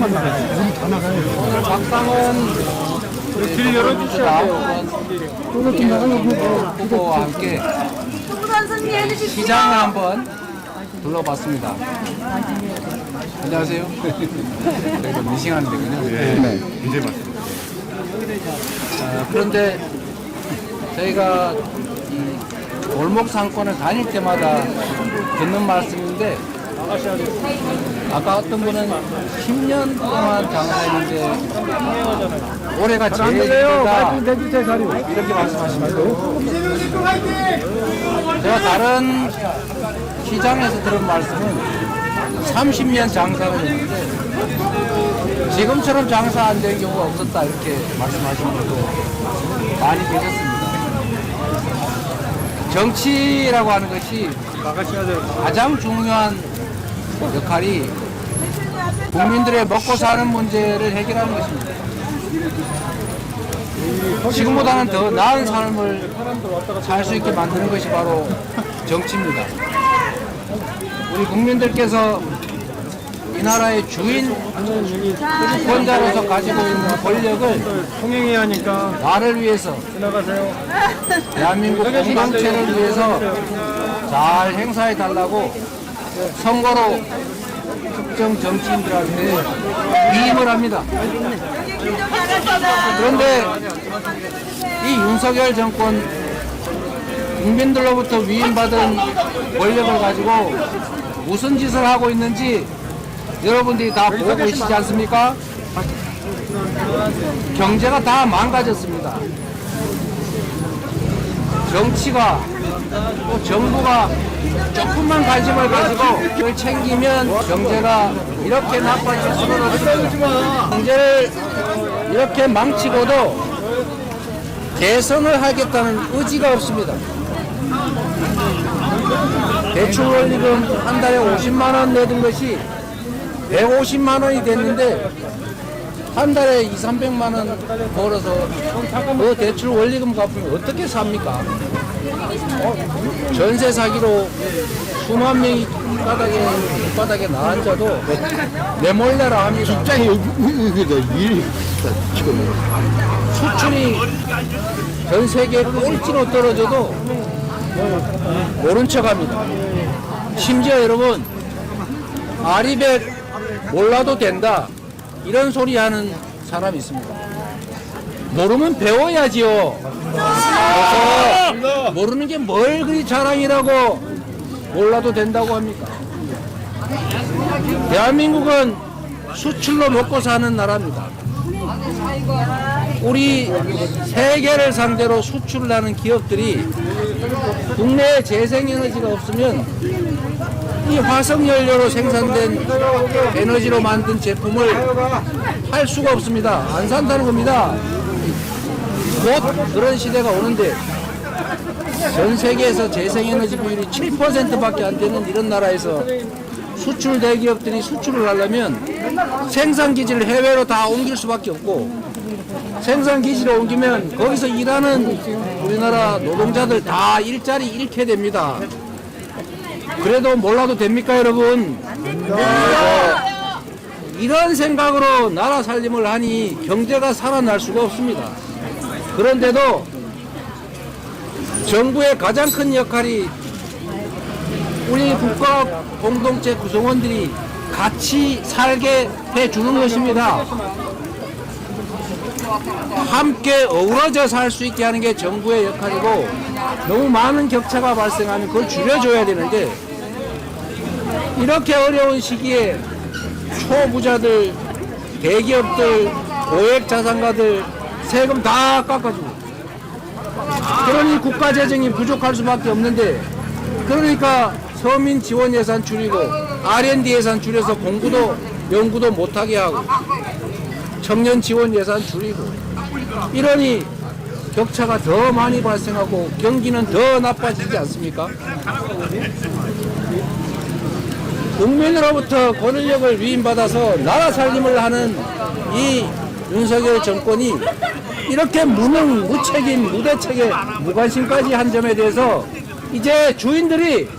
조금만 나가요. 우리 다 나가요. 오늘 박상원 길 열어주셔야 돼요. 오늘 좀 나가요. 후보와 함께 시장을 한번 둘러봤습니다. 안녕하세요. 저희도 미싱하는 데군요. 네. 이제 맞습니다. 그런데 저희가 이 골목 상권을 다닐 때마다 듣는 말씀인데, 아까 어떤 분은 10년 동안 장사했는데 올해가 제일 힘들다 이렇게 말씀하십니다. 제가 다른 시장에서 들은 말씀은 30년 장사를 했는데 지금처럼 장사 안 된 경우가 없었다 이렇게 말씀하시는 분도 많이 계셨습니다. 정치라고 하는 것이 가장 중요한 역할이 국민들의 먹고 사는 문제를 해결하는 것입니다. 지금보다는 더 나은 삶을 살 수 있게 만드는 것이 바로 정치입니다. 우리 국민들께서 이 나라의 주권자로서 가지고 있는 권력을 통행해야 하니까 나를 위해서, 지나가세요. 대한민국 공동체를 위해서 잘 행사해 달라고 선거로 특정 정치인들한테 위임을 합니다. 그런데 이 윤석열 정권 국민들로부터 위임받은 권력을 가지고 무슨 짓을 하고 있는지 여러분들이 다 보고 계시지 않습니까? 경제가 다 망가졌습니다. 정치가 또 정부가 조금만 관심을 가지고 그걸 챙기면 경제가 이렇게 나빠질 수는 없습니다. 경제를 이렇게 망치고도 개선을 하겠다는 의지가 없습니다. 대출 원리금 한 달에 50만 원 내던 것이 150만 원이 됐는데 한 달에 200~300만 원 벌어서 그 대출 원리금 갚으면 어떻게 삽니까? 전세 사기로 수만 명이 바닥에 나앉아도 내몰래라 합니다. 직장이 여기다 일이 지금 수출이 전 세계 꼴찌로 떨어져도 모른 척합니다. 심지어 여러분, 아리백 몰라도 된다 이런 소리 하는 사람이 있습니다. 모르면 배워야지요. 모르는 게 뭘 그리 자랑이라고 몰라도 된다고 합니까? 대한민국은 수출로 먹고 사는 나라입니다. 우리 세계를 상대로 수출을 하는 기업들이 국내에 재생에너지가 없으면 이 화석연료로 생산된 에너지로 만든 제품을 할 수가 없습니다. 안 산다는 겁니다. 곧 그런 시대가 오는데 전 세계에서 재생에너지 비율이 7%밖에 안 되는 이런 나라에서 수출 대기업들이 수출을 하려면 생산기지를 해외로 다 옮길 수밖에 없고, 생산기지로 옮기면 거기서 일하는 우리나라 노동자들 다 일자리 잃게 됩니다. 그래도 몰라도 됩니까, 여러분? 이런 생각으로 나라 살림을 하니 경제가 살아날 수가 없습니다. 그런데도 정부의 가장 큰 역할이 우리 국가 공동체 구성원들이 같이 살게 해주는 것입니다. 함께 어우러져 살 수 있게 하는 게 정부의 역할이고, 너무 많은 격차가 발생하면 그걸 줄여줘야 되는데, 이렇게 어려운 시기에 초부자들, 대기업들, 고액자산가들 세금 다 깎아주고, 그러니 국가 재정이 부족할 수밖에 없는데, 그러니까 서민 지원 예산 줄이고 R&D 예산 줄여서 공부도 연구도 못하게 하고 청년 지원 예산 줄이고, 이러니 격차가 더 많이 발생하고 경기는 더 나빠지지 않습니까? 국민으로부터 권력을 위임받아서 나라 살림을 하는 이 윤석열 정권이 이렇게 무능, 무책임, 무대책에 무관심까지 한 점에 대해서 이제 주인들이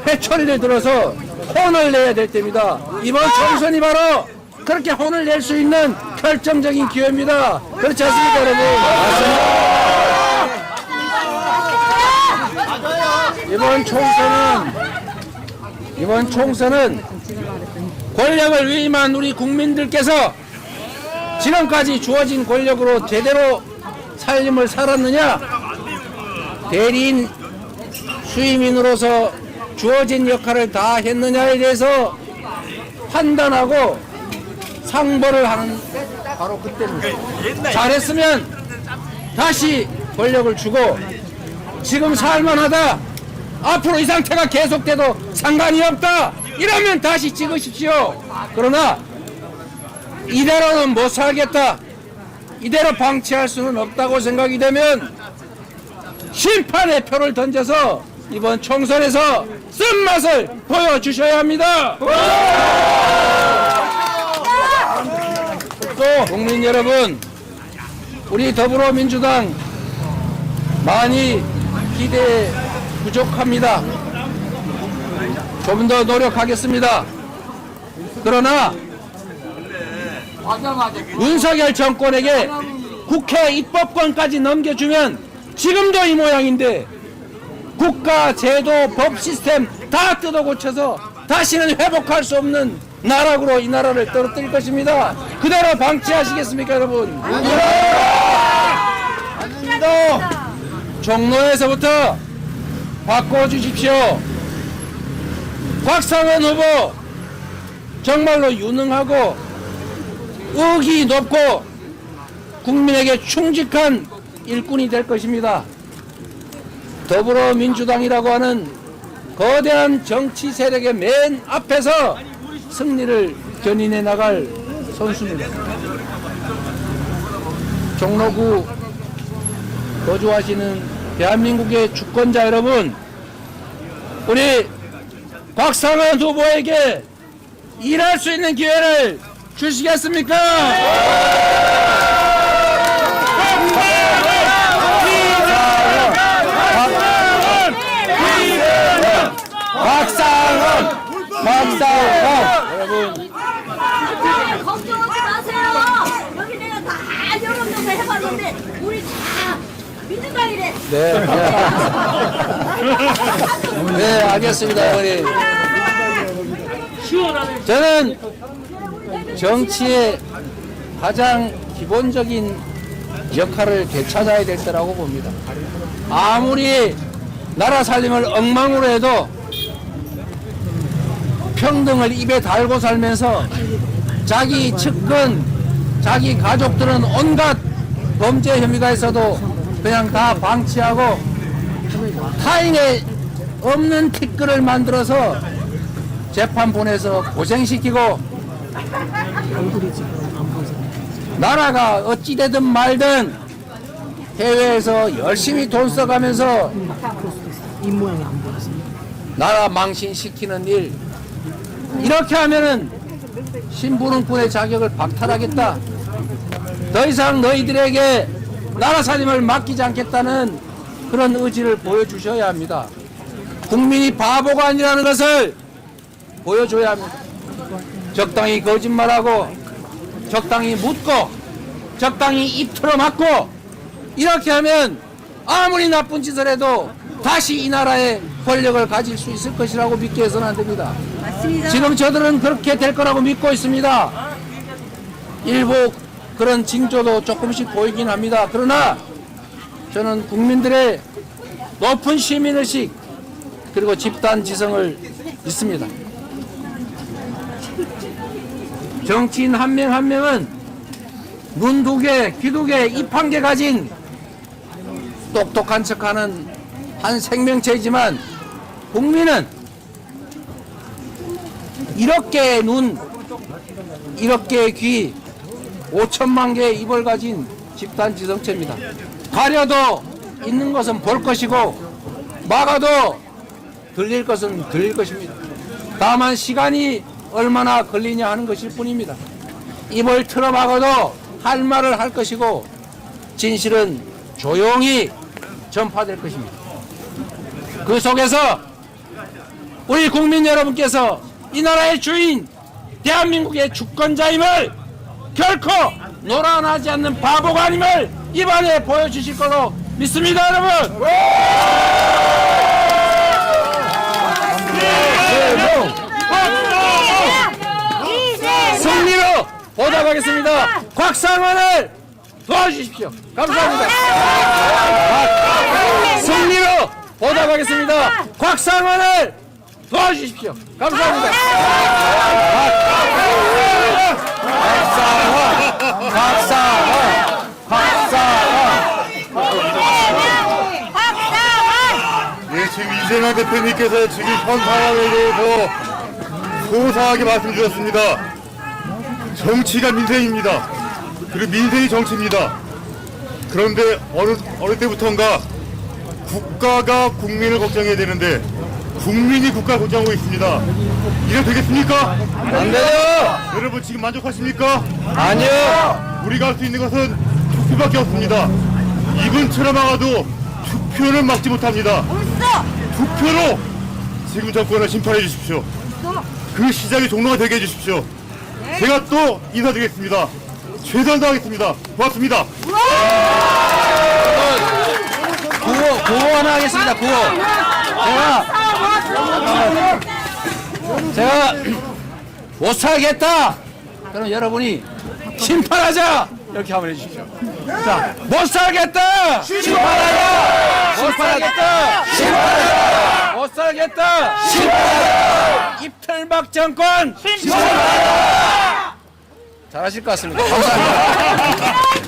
회초리를 들어서 혼을 내야 될 때입니다. 이번 총선이 바로 그렇게 혼을 낼 수 있는 결정적인 기회입니다. 그렇지 않습니까, 여러분? 이번 총선은 권력을 위임한 우리 국민들께서 지금까지 주어진 권력으로 제대로 삶을 살았느냐, 대리인 수임인으로서 주어진 역할을 다 했느냐에 대해서 판단하고 상벌을 하는 바로 그때입니다. 잘했으면 다시 권력을 주고, 지금 살만하다, 앞으로 이 상태가 계속돼도 상관이 없다, 이러면 다시 찍으십시오. 그러나 이대로는 못 살겠다, 이대로 방치할 수는 없다고 생각이 되면 심판의 표를 던져서 이번 총선에서 쓴맛을 보여주셔야 합니다. 또 국민 여러분, 우리 더불어민주당 많이 기대 부족합니다. 좀 더 노력하겠습니다. 그러나 윤석열 정권에게 국회 입법권까지 넘겨주면 지금도 이 모양인데, 국가, 제도, 법 시스템 다 뜯어 고쳐서 다시는 회복할 수 없는 나락으로 이 나라를 떨어뜨릴 것입니다. 그대로 방치하시겠습니까, 여러분? 아닙니다. 종로에서부터 바꿔주십시오. 곽상원 후보 정말로 유능하고 의기 높고 국민에게 충직한 일꾼이 될 것입니다. 더불어민주당이라고 하는 거대한 정치 세력의 맨 앞에서 승리를 견인해 나갈 선수입니다. 종로구 거주하시는 대한민국의 주권자 여러분, 우리 곽상원 후보에게 일할 수 있는 기회를 주시겠습니까? 박상원 여러분, 걱정하지 마세요. 여기 내가 다 여론조사 해봤는데 우리 다 민주당이래. 네, 알겠습니다, 어머니. 저는 정치의 가장 기본적인 역할을 되찾아야 될 때라고 봅니다. 아무리 나라 살림을 엉망으로 해도 평등을 입에 달고 살면서 자기 측근, 자기 가족들은 온갖 범죄 혐의가 있어도 그냥 다 방치하고 타인의 없는 티끌을 만들어서 재판 보내서 고생시키고, 나라가 어찌되든 말든 해외에서 열심히 돈 써가면서 나라 망신시키는 일, 이렇게 하면은 신부름꾼의 자격을 박탈하겠다, 더 이상 너희들에게 나라 살림을 맡기지 않겠다는 그런 의지를 보여주셔야 합니다. 국민이 바보가 아니라는 것을 보여줘야 합니다. 적당히 거짓말하고 적당히 묻고 적당히 입 틀어막고 이렇게 하면 아무리 나쁜 짓을 해도 다시 이 나라의 권력을 가질 수 있을 것이라고 믿게 해서는 안 됩니다. 맞습니다. 지금 저들은 그렇게 될 거라고 믿고 있습니다. 일부 그런 징조도 조금씩 보이긴 합니다. 그러나 저는 국민들의 높은 시민의식 그리고 집단 지성을 믿습니다. 정치인 한 명 한 명은 눈 두 개, 귀 두 개, 입 한 개 가진 똑똑한 척하는 한 생명체이지만, 국민은 이렇게 눈, 이렇게 귀, 5천만 개의 입을 가진 집단 지성체입니다. 가려도 있는 것은 볼 것이고 막아도 들릴 것은 들릴 것입니다. 다만 시간이 얼마나 걸리냐 하는 것일 뿐입니다. 입을 틀어막아도 할 말을 할 것이고 진실은 조용히 전파될 것입니다. 그 속에서 우리 국민 여러분께서 이 나라의 주인 대한민국의 주권자임을 결코 노란하지 않는 바보가 아님을 이번에 보여주실 걸로 믿습니다, 여러분. 승리로 보답하겠습니다. 곽상원을 도와주십시오. 감사합니다. 승리로 보답하겠습니다. 곽상원을 도와주십시오. 감사합니다. 예, 지금 이재명 대표님께서 지금 현 상황에 대해서 소상하게 말씀주셨습니다. 정치가 민생입니다. 그리고 민생이 정치입니다. 그런데 어느 때부턴가 국가가 국민을 걱정해야 되는데 국민이 국가를 걱정하고 있습니다. 이래 되겠습니까? 안 돼요. 여러분 지금 만족하십니까? 아니요. 우리가 할 수 있는 것은 투표밖에 없습니다. 이분처럼 막아도 투표는 막지 못합니다. 투표로 지금 정권을 심판해 주십시오. 그 시작의 종로가 되게 해주십시오. 제가 또 인사드리겠습니다. 최선 다하겠습니다. 고맙습니다. 구호 하나 하겠습니다. 구호. 제가 못 살겠다. 그럼 여러분이 심판하자 이렇게 한번 해주십시오. 자, 못 살겠다. 심판하자. 못 살겠다. 심판하자. 못 살겠다. 심판하자. 입틀막 정권. 심판하자. 잘하실 것 같습니다. 감사합니다.